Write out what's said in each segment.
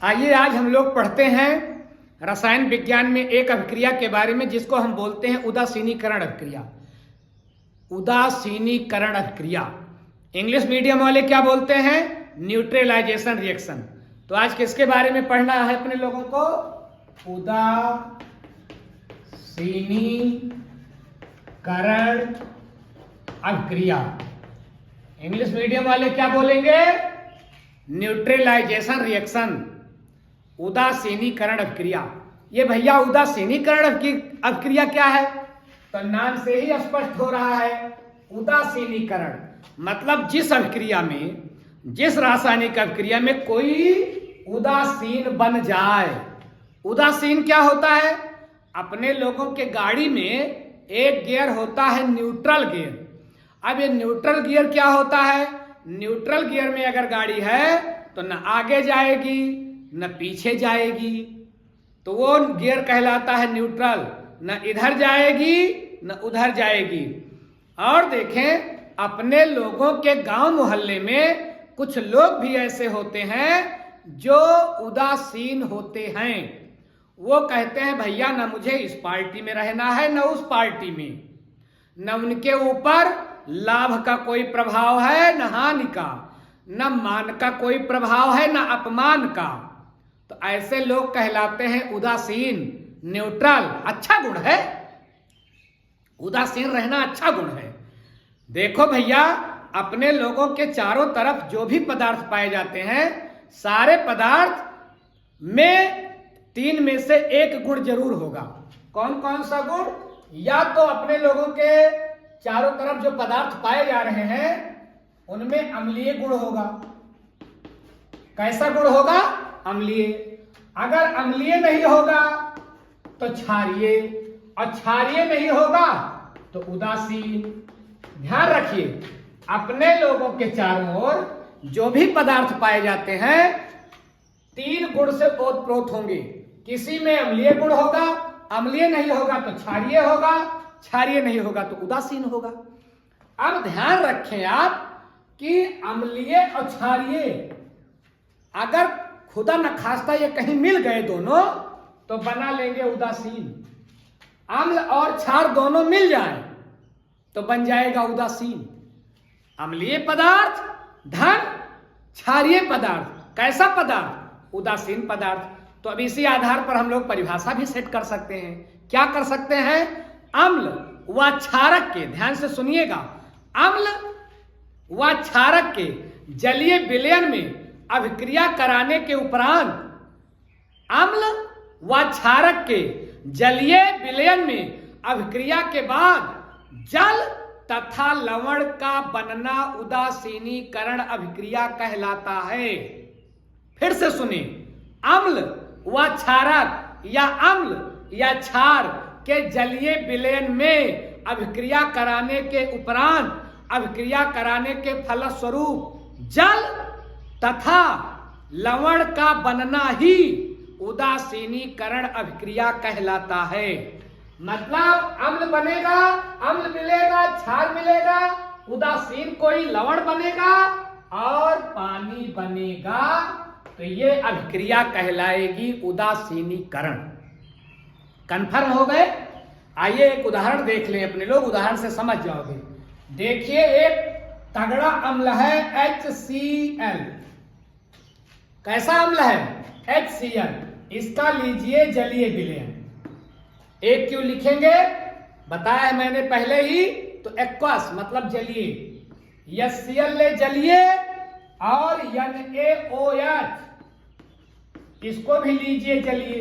आइए आज हम लोग पढ़ते हैं रसायन विज्ञान में एक अभिक्रिया के बारे में जिसको हम बोलते हैं उदासीनीकरण अभिक्रिया। उदासीनीकरण अभिक्रिया इंग्लिश मीडियम वाले क्या बोलते हैं? Neutralisation reaction. तो आज किसके बारे में पढ़ना है अपने लोगों को? उदासीनीकरण अभिक्रिया। इंग्लिश मीडियम वाले क्या बोलेंगे? न्यूट्रलाइजेशन रिएक्शन, उदासीनीकरण अभिक्रिया। ये भैया उदासीनीकरण अभिक्रिया क्या है? तो नाम से ही स्पष्ट हो रहा है। उदासीनीकरण मतलब जिस अभिक्रिया में, जिस रासायनिक अभिक्रिया में कोई उदासीन बन जाए। उदासीन क्या होता है? अपने लोगों के गाड़ी में एक गियर होता है न्यूट्रल गियर। अब ये न्यूट्रल गियर क्या होता है? न्यूट्रल गियर में अगर गाड़ी है तो न आगे जाएगी न पीछे जाएगी, तो वो गियर कहलाता है न्यूट्रल। न इधर जाएगी न उधर जाएगी। और देखें अपने लोगों के गांव मोहल्ले में कुछ लोग भी ऐसे होते हैं जो उदासीन होते हैं। वो कहते हैं भैया न मुझे इस पार्टी में रहना है न उस पार्टी में, न उनके ऊपर लाभ का कोई प्रभाव है न हानि का, न मान का कोई प्रभाव है न अपमान का। तो ऐसे लोग कहलाते हैं उदासीन। न्यूट्रल अच्छा गुण है, उदासीन रहना अच्छा गुण है। देखो भैया अपने लोगों के चारों तरफ जो भी पदार्थ पाए जाते हैं, सारे पदार्थ में तीन में से एक गुण जरूर होगा। कौन कौन सा गुण? या तो अपने लोगों के चारों तरफ जो पदार्थ पाए जा रहे हैं उनमें अम्लीय गुण होगा। कैसा गुण होगा? अम्लीय। अगर अम्लीय नहीं होगा तो क्षारीय, और क्षारीय नहीं होगा तो उदासीन। ध्यान रखिए अपने लोगों के चारों ओर जो भी पदार्थ पाए जाते हैं तीन गुण से ओतप्रोत होंगे। किसी में अम्लीय गुण होगा, अम्लीय नहीं होगा तो क्षारीय होगा, क्षारीय नहीं होगा तो उदासीन होगा। अब ध्यान रखें आप कि अम्लीय और क्षारीय अगर खुदा न खास्ता ये कहीं मिल गए दोनों तो बना लेंगे उदासीन। अम्ल और क्षार दोनों मिल जाए तो बन जाएगा उदासीन। अम्लीय पदार्थ धन, क्षारीय पदार्थ कैसा पदार्थ? उदासीन पदार्थ। तो अब इसी आधार पर हम लोग परिभाषा भी सेट कर सकते हैं। क्या कर सकते हैं? अम्ल व क्षारक के, ध्यान से सुनिएगा, अम्ल व क्षारक के जलीय विलयन में अभिक्रिया कराने के उपरांत, अम्ल व क्षारक के जलीय विलयन में अभिक्रिया के बाद जल तथा लवण का बनना उदासीनीकरण अभिक्रिया कहलाता है। फिर से सुने, अम्ल व क्षारक या अम्ल या क्षार के जलीय विलयन में अभिक्रिया कराने के उपरांत अभिक्रिया कराने के फलस्वरूप जल तथा लवण का बनना ही उदासीनीकरण अभिक्रिया कहलाता है। मतलब अम्ल बनेगा, अम्ल मिलेगा, क्षार मिलेगा, उदासीन कोई लवण बनेगा और पानी बनेगा, तो ये अभिक्रिया कहलाएगी उदासीनीकरण। कंफर्म हो गए? आइए एक उदाहरण देख लें अपने लोग, उदाहरण से समझ जाओगे। देखिए एक तगड़ा अम्ल है HCl। कैसा अम्ल है? HCl। इसका लीजिए जलीय विलयन। एक क्यों लिखेंगे? बताया है मैंने पहले ही, तो एक्वस मतलब जलीय, HCl ले जलीय और NaOH इसको भी लीजिए जलीय।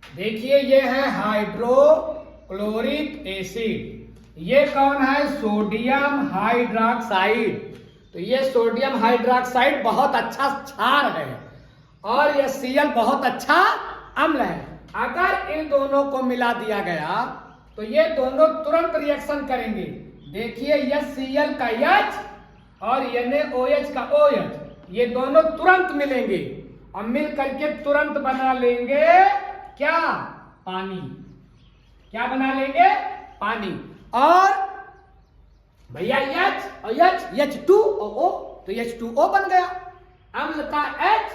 देखिए ये है हाइड्रोक्लोरिक एसिड। ये कौन है? Sodium hydroxide. तो ये सोडियम हाइड्रोक्साइड बहुत अच्छा क्षार है और ये Cl बहुत अच्छा अम्ल है। अगर इन दोनों को मिला दिया गया तो ये दोनों तुरंत रिएक्शन करेंगे। देखिए HCl का H और NaOH का OH, ये दोनों तुरंत मिलेंगे और मिल करके तुरंत बना लेंगे क्या? पानी। क्या बना लेंगे? पानी। और भैया H और H, H2O, तो H2O बन गया। अम्ल का H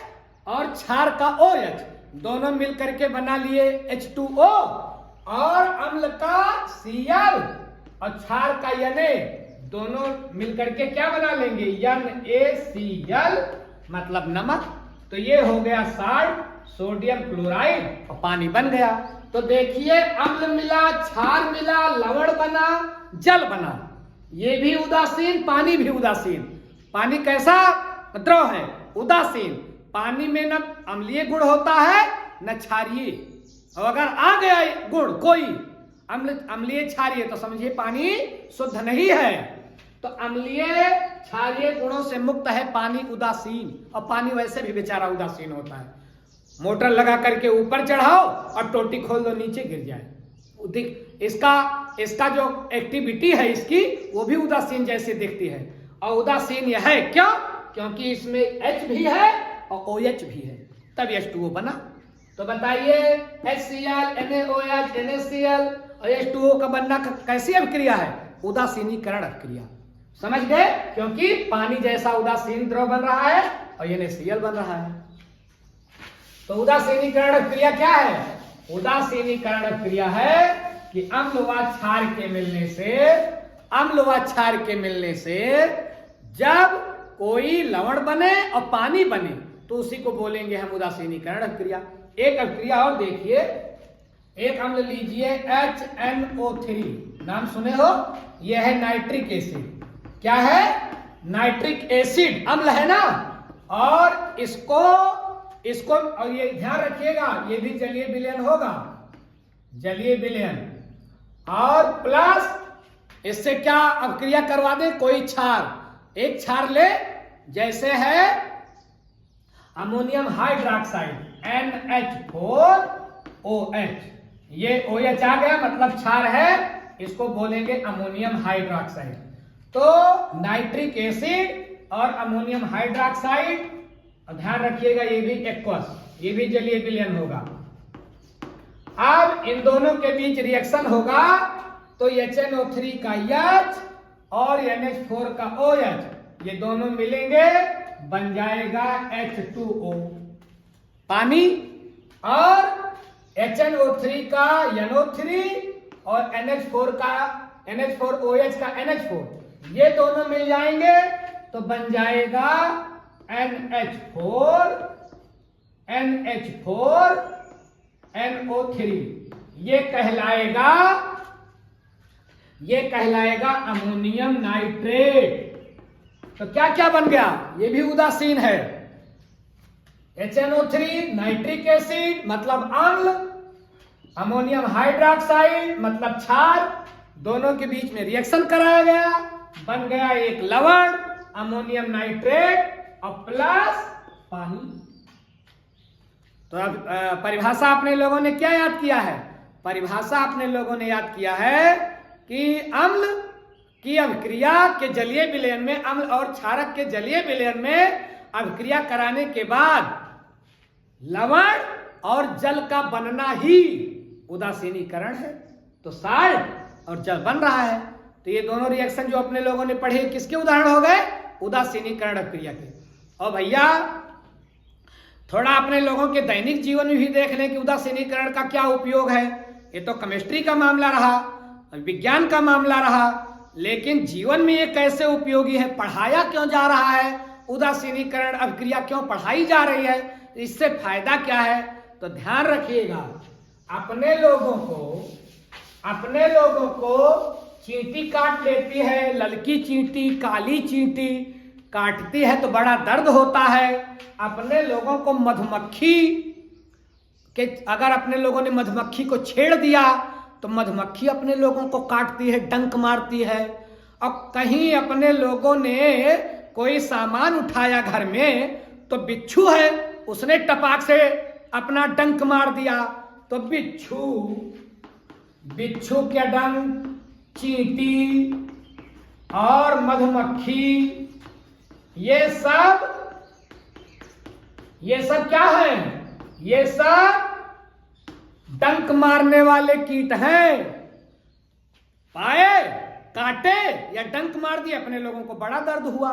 और क्षार का OH, दोनों मिलकर के बना लिए H2O, और अम्ल का Cl और क्षार का Na, दोनों मिलकर के क्या बना लेंगे, NaCl, मतलब नमक। तो ये हो गया साल्ट, सोडियम क्लोराइड, और पानी बन गया। तो देखिए, अम्ल मिला, क्षार मिला, लवण बना, जल बना। ये भी उदासीन, पानी भी उदासीन। पानी कैसा द्रव है, उदासीन। पानी में न अम्लीय गुण होता है न क्षारीय, और अगर आ गया गुण कोई अम्लीय क्षारीय तो समझिए पानी शुद्ध नहीं है। तो अम्लीय क्षारीय गुणों से मुक्त है पानी, उदासीन। और पानी वैसे भी बेचारा उदासीन होता है। मोटर लगा करके ऊपर चढ़ाओ और टोटी खोल दो, नीचे गिर जाए। इसका जो एक्टिविटी है इसकी, वो भी उदासीन जैसे दिखती है। और उदासीन यह है क्यों? क्योंकि इसमें H भी है और OH भी है, तब H2O बना। तो बताइए, HCl, NaOH, NaCl और H2O का बनना कैसी अभिक्रिया है? उदासीनीकरण अभिक्रिया। समझ गए? क्योंकि पानी जैसा उदासीन द्रव बन रहा है और NaCl बन रहा है। तो उदासीनीकरण अभिक्रिया क्या है? उदासीनीकरण अभिक्रिया है कि अम्ल व क्षार के मिलने से जब कोई लवण बने और पानी बने तो उसी को बोलेंगे हम उदासीनीकरण अभिक्रिया। एक अभिक्रिया और देखिए, एक अम्ल लीजिए HNO3, नाम सुने हो, यह है नाइट्रिक एसिड। क्या है? नाइट्रिक एसिड अम्ल है ना। और इसको और ये ध्यान रखिएगा, ये भी जलीय विलयन होगा, जलीय विलयन। और प्लस इससे क्या अभिक्रिया करवा दे, कोई क्षार, एक क्षार ले, जैसे है अमोनियम हाइड्रोक्साइड NH4OH। ये OH आ गया, मतलब क्षार है, इसको बोलेंगे अमोनियम हाइड्रोक्साइड। तो नाइट्रिक एसिड और अमोनियम हाइड्रोक्साइड, ध्यान रखिएगा ये भी एक्वस, ये भी जलीय विलयन होगा। अब इन दोनों के बीच रिएक्शन होगा तो HNO3 का H और NH4 का OH, ये दोनों मिलेंगे, बन जाएगा H2O, पानी। और HNO3 का NO3 और NH4OH का NH4, ये दोनों मिल जाएंगे तो बन जाएगा NH4NO3। ये कहलाएगा अमोनियम नाइट्रेट। तो क्या क्या बन गया? ये भी उदासीन है। HNO3 नाइट्रिक एसिड मतलब अम्ल, अमोनियम हाइड्रोक्साइड मतलब क्षार, दोनों के बीच में रिएक्शन कराया गया, बन गया एक लवण अमोनियम नाइट्रेट और प्लस पानी। तो अब परिभाषा अपने लोगों ने क्या याद किया है? परिभाषा अपने लोगों ने याद किया है कि अम्ल की अभिक्रिया के जलीय विलयन में, अम्ल और क्षारक के जलीय विलयन में अभिक्रिया कराने के बाद लवण और जल का बनना ही उदासीनीकरण है। तो साल्ट और जल बन रहा है। तो ये दोनों रिएक्शन जो अपने लोगों ने पढ़े किसके उदाहरण हो गए? उदासीनीकरण अभिक्रिया के। और भैया थोड़ा अपने लोगों के दैनिक जीवन में भी देख लें कि उदासीनीकरण का क्या उपयोग है। ये तो केमिस्ट्री का मामला रहा, विज्ञान का मामला रहा, लेकिन जीवन में ये कैसे उपयोगी है, पढ़ाया क्यों जा रहा है, उदासीनीकरण अभिक्रिया क्यों पढ़ाई जा रही है, इससे फायदा क्या है? तो ध्यान रखिएगा, अपने लोगों को चींटी काट लेती है, ललकी चींटी, काली चींटी काटती है तो बड़ा दर्द होता है। अपने लोगों को मधुमक्खी के, अगर अपने लोगों ने मधुमक्खी को छेड़ दिया तो मधुमक्खी अपने लोगों को काटती है, डंक मारती है। और कहीं अपने लोगों ने कोई सामान उठाया घर में तो बिच्छू है, उसने टपाक से अपना डंक मार दिया, तो बिच्छू के डंक, चींटी और मधुमक्खी, ये सब क्या है? ये सब डंक मारने वाले कीट हैं। पाए, काटे या डंक मार दिए, अपने लोगों को बड़ा दर्द हुआ।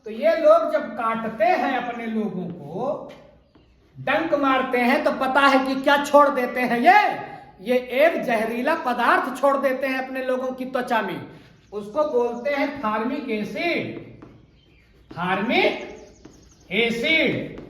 तो ये लोग जब काटते हैं अपने लोगों को डंक मारते हैं तो पता है कि क्या छोड़ देते हैं, ये एक जहरीला पदार्थ छोड़ देते हैं अपने लोगों की त्वचा में, उसको बोलते हैं फार्मिक एसिड। Formic acid.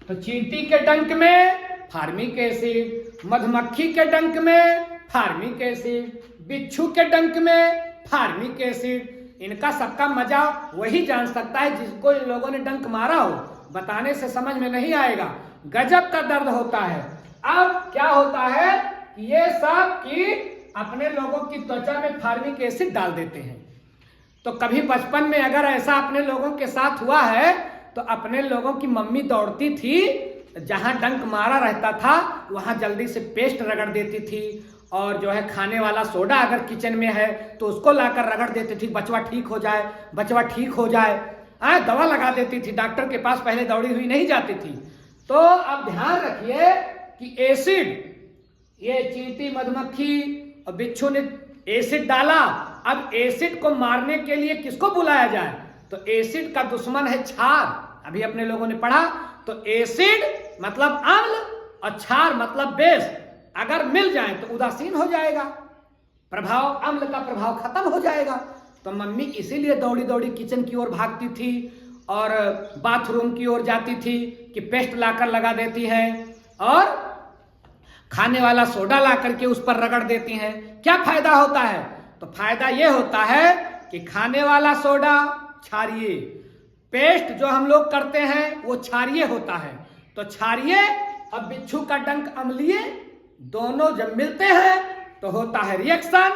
तो चींटी के डंक में फार्मिक एसिड, मधुमक्खी के डंक में फार्मिक एसिड, बिच्छू के डंक में फार्मिक एसिड। इनका सबका मजा वही जान सकता है जिसको इन लोगों ने डंक मारा हो, बताने से समझ में नहीं आएगा, गजब का दर्द होता है। अब क्या होता है कि ये सब की अपने लोगों की त्वचा में फार्मिक एसिड डाल देते हैं। तो कभी बचपन में अगर ऐसा अपने लोगों के साथ हुआ है तो अपने लोगों की मम्मी दौड़ती थी, जहां डंक मारा रहता था वहां जल्दी से पेस्ट रगड़ देती थी, और जो है खाने वाला सोडा अगर किचन में है तो उसको लाकर रगड़ देती थी, बचवा ठीक हो जाए, बचवा ठीक हो जाए। दवा लगा देती थी, डॉक्टर के पास पहले दौड़ी हुई नहीं जाती थी। तो अब ध्यान रखिए कि एसिड, ये चींटी, मधुमक्खी और बिच्छू ने एसिड डाला। अब एसिड को मारने के लिए किसको बुलाया जाए? तो एसिड का दुश्मन है क्षार, अभी अपने लोगों ने पढ़ा। तो एसिड मतलब अम्ल और क्षार मतलब बेस, अगर मिल जाए तो उदासीन हो जाएगा, प्रभाव, अम्ल का प्रभाव खत्म हो जाएगा। तो मम्मी इसीलिए दौड़ी दौड़ी किचन की ओर भागती थी और बाथरूम की ओर जाती थी कि पेस्ट लाकर लगा देती है और खाने वाला सोडा ला करके उस पर रगड़ देती हैं। क्या फायदा होता है? तो फायदा यह होता है कि खाने वाला सोडा क्षारीय, पेस्ट जो हम लोग करते हैं वो क्षारीय होता है। तो क्षारीय और बिच्छू का डंक अम्लीय, दोनों जब मिलते हैं तो होता है रिएक्शन।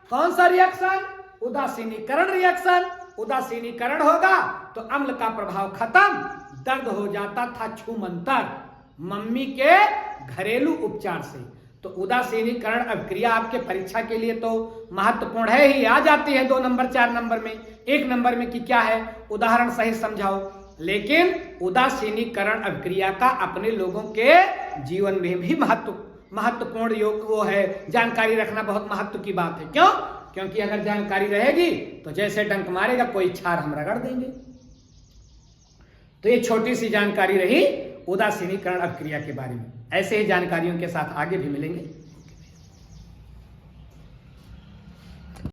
कौन सा रिएक्शन? उदासीनीकरण रिएक्शन। उदासीनीकरण होगा तो अम्ल का प्रभाव खत्म, दर्द हो जाता था छूमंतर, मम्मी के घरेलू उपचार से। तो उदासीनीकरण अभिक्रिया आपके परीक्षा के लिए तो महत्वपूर्ण है ही, आ जाती है 2 नंबर 4 नंबर में। 1 नंबर में कि क्या है, उदाहरण सही समझाओ। लेकिन उदासीनीकरण अभिक्रिया का अपने लोगों के जीवन में भी महत्वपूर्ण योग वो है, जानकारी रखना बहुत महत्व की बात है। क्यों? क्योंकि अगर जानकारी रहेगी तो जैसे डंक मारेगा कोई क्षार हम रगड़ देंगे। तो ये छोटी सी जानकारी रही उदासीनीकरण अभिक्रिया के बारे में। ऐसे ही जानकारियों के साथ आगे भी मिलेंगे।